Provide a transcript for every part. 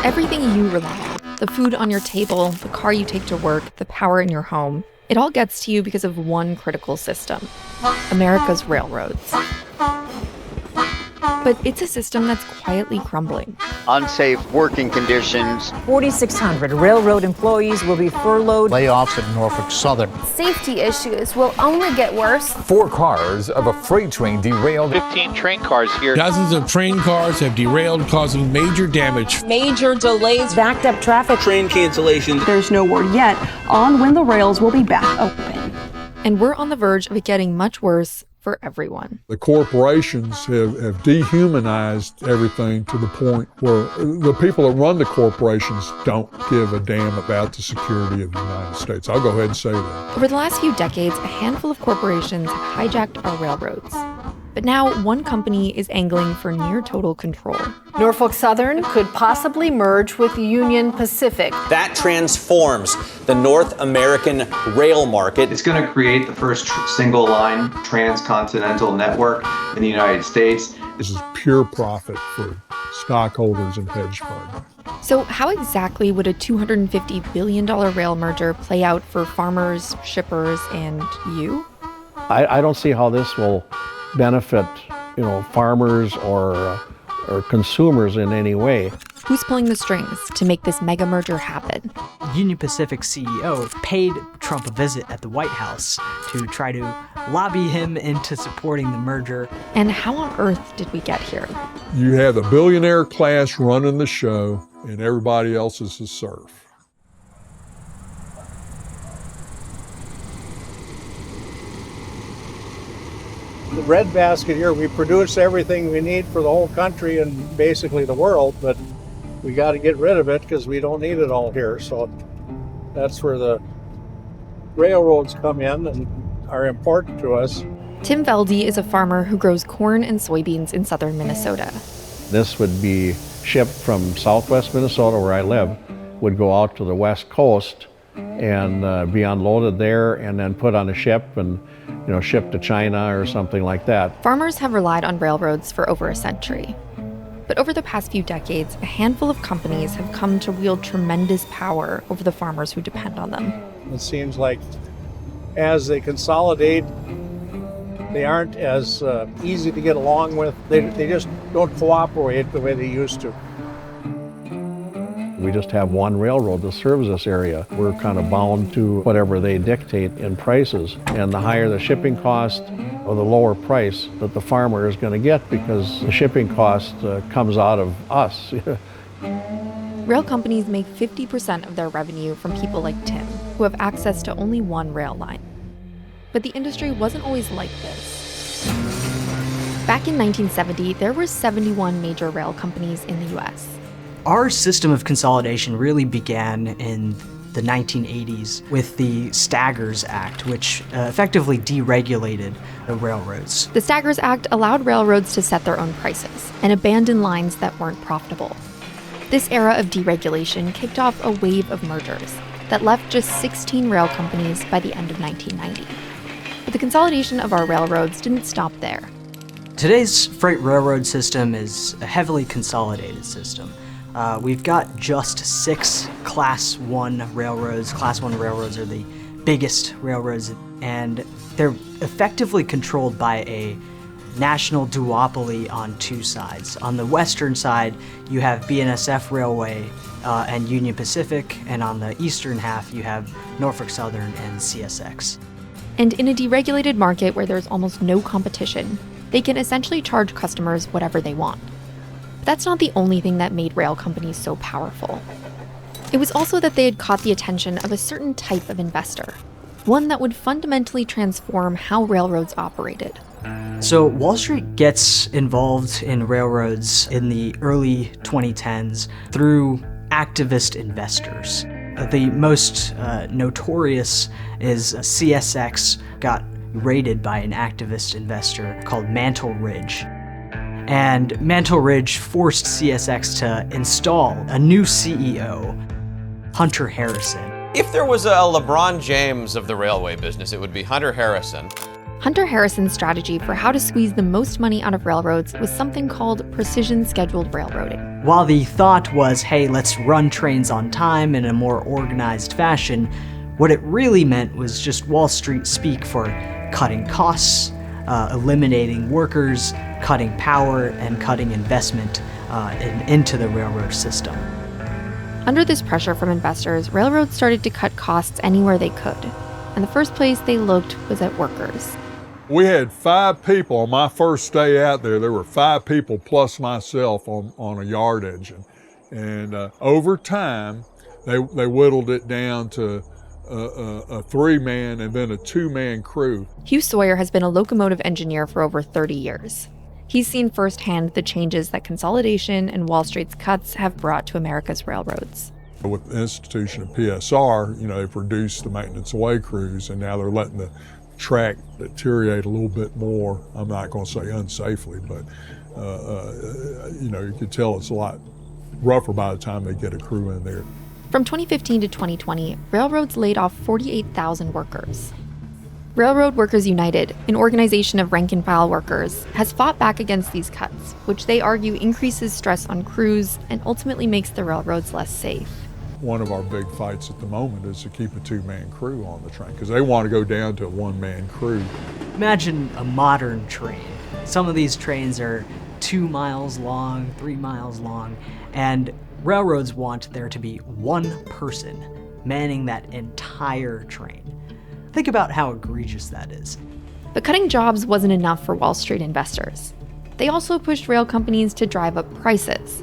Everything you rely on, the food on your table, the car you take to work, the power in your home, it all gets to you because of one critical system: America's railroads. But it's a system that's quietly crumbling. Unsafe working conditions. 4,600 railroad employees will be furloughed. Layoffs at Norfolk Southern. Safety issues will only get worse. 4 cars of a freight train derailed. 15 train cars here. Dozens of train cars have derailed, causing major damage. Major delays. Backed up traffic. Train cancellations. There's no word yet on when the rails will be back open. And we're on the verge of it getting much worse for everyone. The corporations have dehumanized everything to the point where the people that run the corporations don't give a damn about the security of the United States. I'll go ahead and say that. Over the last few decades, a handful of corporations have hijacked our railroads. But now one company is angling for near total control. Norfolk Southern could possibly merge with Union Pacific. That transforms the North American rail market. It's going to create the first single-line transcontinental network in the United States. This is pure profit for stockholders and hedge funds. So how exactly would a $250 billion rail merger play out for farmers, shippers, and you? I don't see how this will benefit, farmers or consumers in any way. Who's pulling the strings to make this mega merger happen? Union Pacific CEO paid Trump a visit at the White House to try to lobby him into supporting the merger. And how on earth did we get here? You have the billionaire class running the show, and everybody else is a serf. The breadbasket here, we produce everything we need for the whole country and basically the world, but we got to get rid of it because we don't need it all here. So that's where the railroads come in and are important to us. Tim Velde is a farmer who grows corn and soybeans in southern Minnesota. This would be shipped from southwest Minnesota, where I live, would go out to the west coast and be unloaded there and then put on a ship and shipped to China or something like that. Farmers have relied on railroads for over a century. But over the past few decades, a handful of companies have come to wield tremendous power over the farmers who depend on them. It seems like as they consolidate, they aren't as easy to get along with. They just don't cooperate the way they used to. We just have one railroad that serves this area. We're kind of bound to whatever they dictate in prices. And the higher the shipping cost, or the lower price that the farmer is going to get, because the shipping cost comes out of us. Rail companies make 50% of their revenue from people like Tim, who have access to only one rail line. But the industry wasn't always like this. Back in 1970, there were 71 major rail companies in the US. Our system of consolidation really began in the 1980s with the Staggers Act, which effectively deregulated the railroads. The Staggers Act allowed railroads to set their own prices and abandon lines that weren't profitable. This era of deregulation kicked off a wave of mergers that left just 16 rail companies by the end of 1990. But the consolidation of our railroads didn't stop there. Today's freight railroad system is a heavily consolidated system. We've got just 6 Class 1 railroads. Class 1 railroads are the biggest railroads, and they're effectively controlled by a national duopoly on 2 sides. On the western side, you have BNSF Railway and Union Pacific, and on the eastern half, you have Norfolk Southern and CSX. And in a deregulated market where there's almost no competition, they can essentially charge customers whatever they want. But that's not the only thing that made rail companies so powerful. It was also that they had caught the attention of a certain type of investor, one that would fundamentally transform how railroads operated. So Wall Street gets involved in railroads in the early 2010s through activist investors. The most notorious is CSX got raided by an activist investor called Mantle Ridge. And Mantle Ridge forced CSX to install a new CEO, Hunter Harrison. If there was a LeBron James of the railway business, it would be Hunter Harrison. Hunter Harrison's strategy for how to squeeze the most money out of railroads was something called precision scheduled railroading. While the thought was, hey, let's run trains on time in a more organized fashion, what it really meant was just Wall Street speak for cutting costs, eliminating workers, cutting power, and cutting investment into the railroad system. Under this pressure from investors, railroads started to cut costs anywhere they could, and the first place they looked was at workers. We had 5 people on my first day out there. There were 5 people plus myself on a yard engine. And over time, they whittled it down to a 3-man and then a 2-man crew. Hugh Sawyer has been a locomotive engineer for over 30 years. He's seen firsthand the changes that consolidation and Wall Street's cuts have brought to America's railroads. With the institution of PSR, they produced the maintenance away crews, and now they're letting the track deteriorate a little bit more. I'm not going to say unsafely, but you could tell it's a lot rougher by the time they get a crew in there. From 2015 to 2020, railroads laid off 48,000 workers. Railroad Workers United, an organization of rank-and-file workers, has fought back against these cuts, which they argue increases stress on crews and ultimately makes the railroads less safe. One of our big fights at the moment is to keep a 2-man crew on the train, because they want to go down to a 1-man crew. Imagine a modern train. Some of these trains are 2 miles long, 3 miles long, and railroads want there to be 1 person manning that entire train. Think about how egregious that is. But cutting jobs wasn't enough for Wall Street investors. They also pushed rail companies to drive up prices.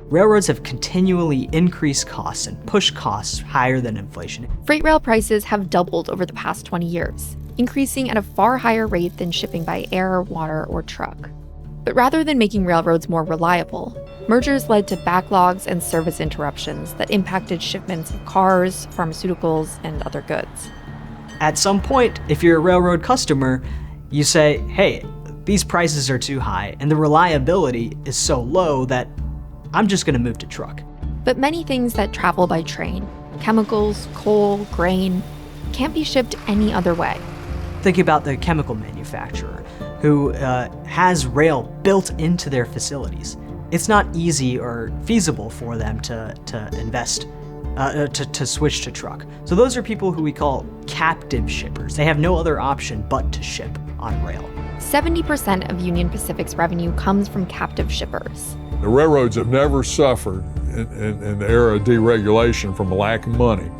Railroads have continually increased costs and pushed costs higher than inflation. Freight rail prices have doubled over the past 20 years, increasing at a far higher rate than shipping by air, water, or truck. But rather than making railroads more reliable, mergers led to backlogs and service interruptions that impacted shipments of cars, pharmaceuticals, and other goods. At some point, if you're a railroad customer, you say, hey, these prices are too high and the reliability is so low that I'm just going to move to truck. But many things that travel by train, chemicals, coal, grain, can't be shipped any other way. Think about the chemical manufacturer who has rail built into their facilities. It's not easy or feasible for them to invest, to switch to truck. So those are people who we call captive shippers. They have no other option but to ship on rail. 70% of Union Pacific's revenue comes from captive shippers. The railroads have never suffered in the era of deregulation from a lack of money.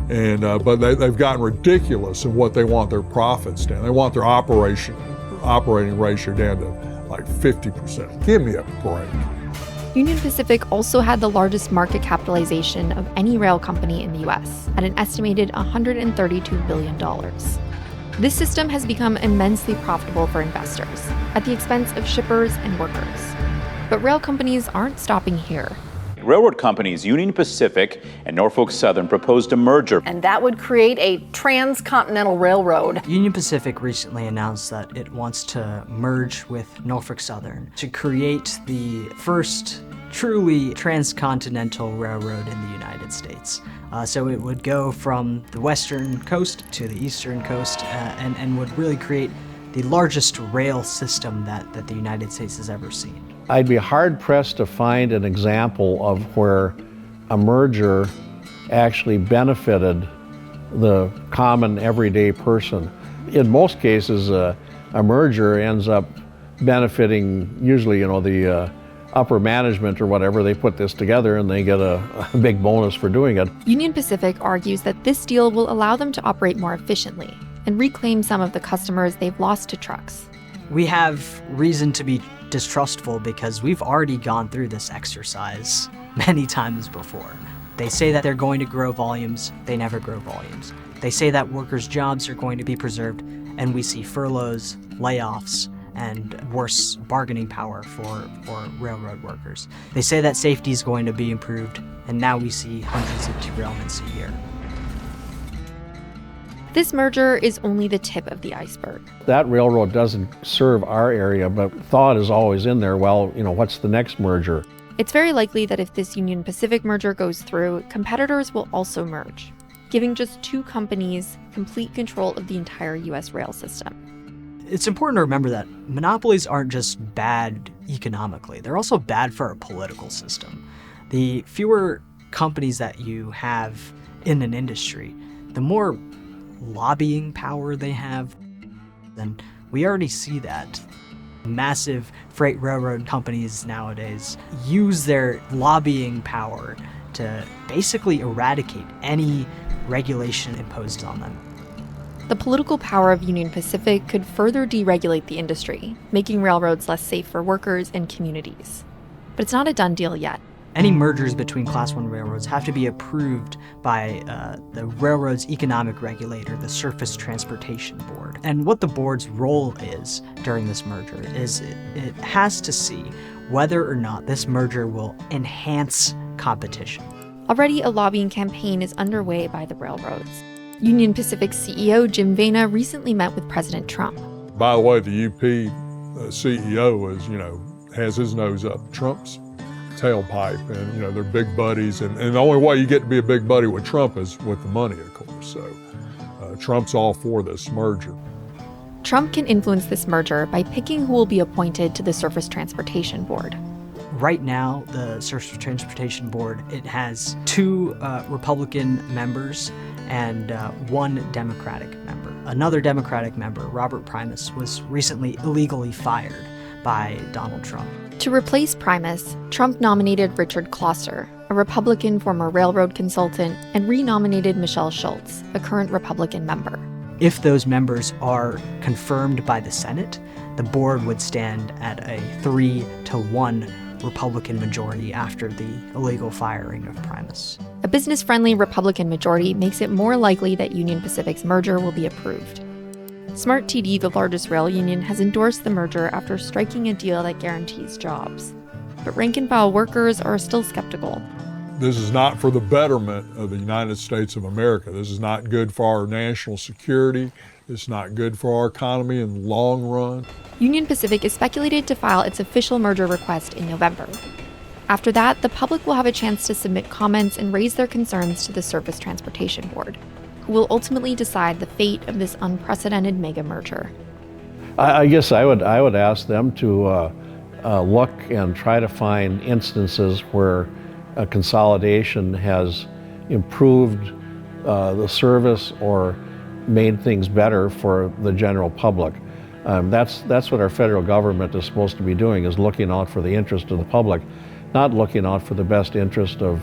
But they've gotten ridiculous in what they want their profits down. They want their operating ratio down to like 50%. Give me a break. Union Pacific also had the largest market capitalization of any rail company in the US, at an estimated $132 billion. This system has become immensely profitable for investors, at the expense of shippers and workers. But rail companies aren't stopping here. Railroad companies Union Pacific and Norfolk Southern proposed a merger. And that would create a transcontinental railroad. Union Pacific recently announced that it wants to merge with Norfolk Southern to create the first truly transcontinental railroad in the United States. So it would go from the western coast to the eastern coast and would really create the largest rail system that the United States has ever seen. I'd be hard-pressed to find an example of where a merger actually benefited the common everyday person. In most cases, a merger ends up benefiting usually, the upper management or whatever. They put this together and they get a big bonus for doing it. Union Pacific argues that this deal will allow them to operate more efficiently and reclaim some of the customers they've lost to trucks. We have reason to be distrustful because we've already gone through this exercise many times before. They say that they're going to grow volumes, they never grow volumes. They say that workers' jobs are going to be preserved, and we see furloughs, layoffs, and worse bargaining power for railroad workers. They say that safety is going to be improved, and now we see hundreds of derailments a year. This merger is only the tip of the iceberg. That railroad doesn't serve our area, but thought is always in there, well, what's the next merger? It's very likely that if this Union Pacific merger goes through, competitors will also merge, giving just 2 companies complete control of the entire US rail system. It's important to remember that monopolies aren't just bad economically, they're also bad for our political system. The fewer companies that you have in an industry, the more lobbying power they have. And we already see that. Massive freight railroad companies nowadays use their lobbying power to basically eradicate any regulation imposed on them. The political power of Union Pacific could further deregulate the industry, making railroads less safe for workers and communities. But it's not a done deal yet. Any mergers between Class 1 railroads have to be approved by the railroad's economic regulator, the Surface Transportation Board. And what the board's role is during this merger is it has to see whether or not this merger will enhance competition. Already a lobbying campaign is underway by the railroads. Union Pacific's CEO Jim Vena recently met with President Trump. By the way, the UP CEO has his nose up Trump's tailpipe, and they're big buddies, and the only way you get to be a big buddy with Trump is with the money, of course. So Trump's all for this merger. Trump can influence this merger by picking who will be appointed to the Surface Transportation Board. Right now, the Surface Transportation Board, it has 2 Republican members and 1 Democratic member. Another Democratic member, Robert Primus, was recently illegally fired by Donald Trump. To replace Primus, Trump nominated Richard Klosser, a Republican former railroad consultant, and renominated Michelle Schultz, a current Republican member. If those members are confirmed by the Senate, the board would stand at a 3-to-1 Republican majority after the illegal firing of Primus. A business-friendly Republican majority makes it more likely that Union Pacific's merger will be approved. SMART-TD, the largest rail union, has endorsed the merger after striking a deal that guarantees jobs. But rank-and-file workers are still skeptical. This is not for the betterment of the United States of America. This is not good for our national security. It's not good for our economy in the long run. Union Pacific is speculated to file its official merger request in November. After that, the public will have a chance to submit comments and raise their concerns to the Surface Transportation Board, who will ultimately decide the fate of this unprecedented mega merger. I guess I would ask them to look and try to find instances where a consolidation has improved the service or made things better for the general public. That's what our federal government is supposed to be doing, is looking out for the interest of the public, not looking out for the best interest of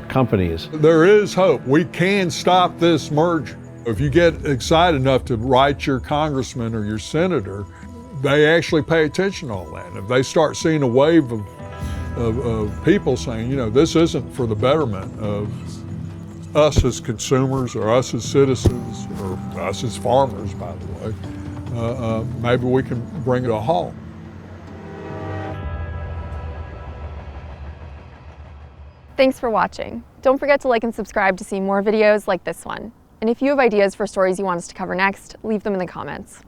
companies. There is hope. We can stop this merger. If you get excited enough to write your congressman or your senator, they actually pay attention to all that. If they start seeing a wave of people saying, this isn't for the betterment of us as consumers or us as citizens or us as farmers, by the way, maybe we can bring it to a halt. Thanks for watching. Don't forget to like and subscribe to see more videos like this one. And if you have ideas for stories you want us to cover next, leave them in the comments.